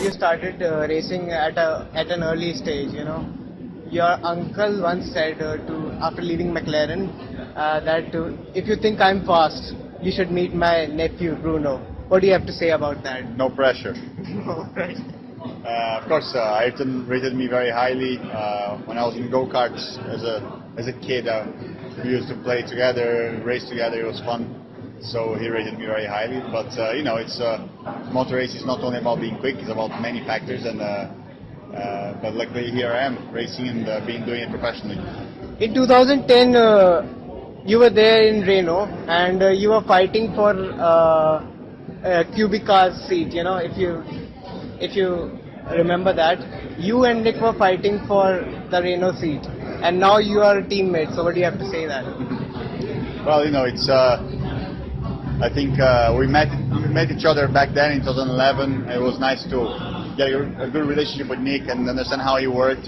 you started racing at an early stage. Your uncle once said after leaving McLaren that if you think I'm fast, you should meet my nephew Bruno. What do you have to say about that? No pressure. No pressure. Of course, Ayrton rated me very highly when I was in go-karts as a kid. We used to play together, race together. It was fun. So he rated me very highly. But it's motor race is not only about being quick; it's about many factors. And but luckily here I am racing and doing it professionally. In 2010, you were there in Renault, and you were fighting for Kubica's seat. If you remember that, you and Nick were fighting for the Renault seat, and now you are teammates. So what do you have to say that? Well, it's. I think we met each other back then in 2011. It was nice to get a good relationship with Nick and understand how he worked.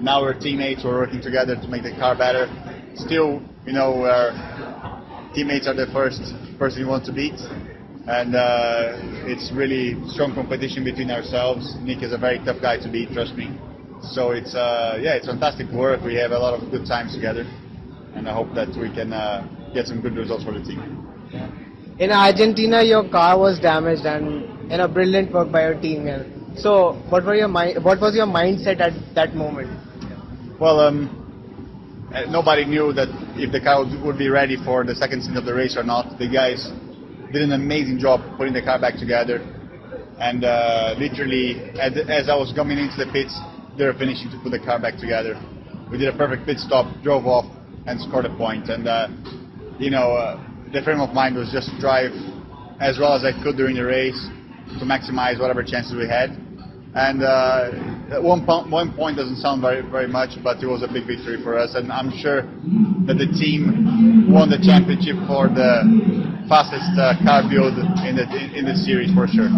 Now we're teammates. We're working together to make the car better. Still, our teammates are the first person you want to beat. And it's really strong competition between ourselves. Nick is a very tough guy to beat, trust me. So it's fantastic work. We have a lot of good times together, and I hope that we can get some good results for the team. In Argentina, your car was damaged, and brilliant work by your team here. So, what was your mindset at that moment? Well, nobody knew that if the car would be ready for the second stint of the race or not. The guys did an amazing job putting the car back together, and literally as I was coming into the pits, they were finishing to put the car back together. We did a perfect pit stop, drove off, and scored a point. And the frame of mind was just drive as well as I could during the race to maximize whatever chances we had. And one point doesn't sound very much, but it was a big victory for us. And I'm sure that the team won the championship for the fastest car build in the series for sure.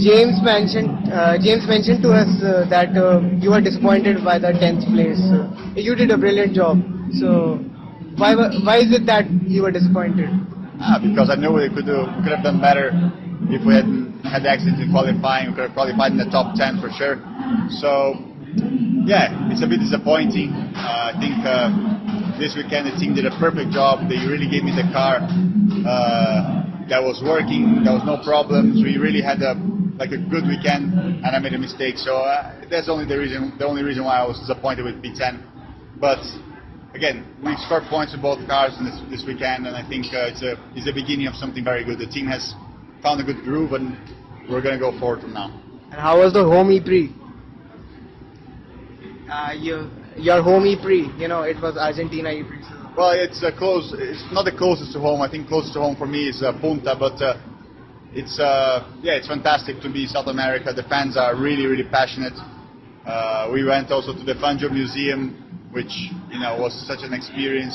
James mentioned to us that you were disappointed by the 10th place. You did a brilliant job. So why is it that you were disappointed? Because I knew we could have done better if we hadn't had the accident in qualifying. We could have qualified in the top 10 for sure. So yeah, it's a bit disappointing. I think this weekend the team did a perfect job. They really gave me the car that was working. There was no problems. We really had a good weekend, and I made a mistake. So that's the only reason why I was disappointed with P10. But again, we scored points with both cars in this weekend, and I think it's the beginning of something very good. The team has found a good groove, and we're going to go forward from now. And how was the home E-Prix? Your home E-Prix, it was Argentina E-Prix. Well, it's close. It's not the closest to home. I think closest to home for me is Punta, but it's fantastic to be South America. The fans are really, really passionate. We went also to the Fangio Museum, which was such an experience.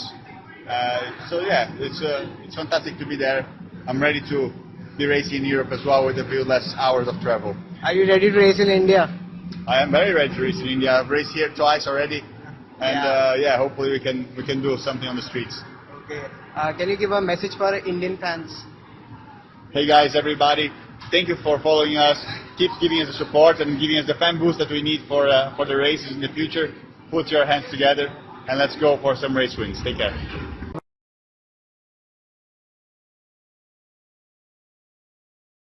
So yeah, it's fantastic to be there. I'm ready to be racing in Europe as well with a few less hours of travel. Are you ready to race in India? I am very ready to race in India. I've raced here twice already, and hopefully we can do something on the streets. Okay. Can you give a message for Indian fans? Hey guys, everybody! Thank you for following us. Keep giving us the support and giving us the fan boost that we need for the races in the future. Put your hands together and let's go for some race wins. Take care.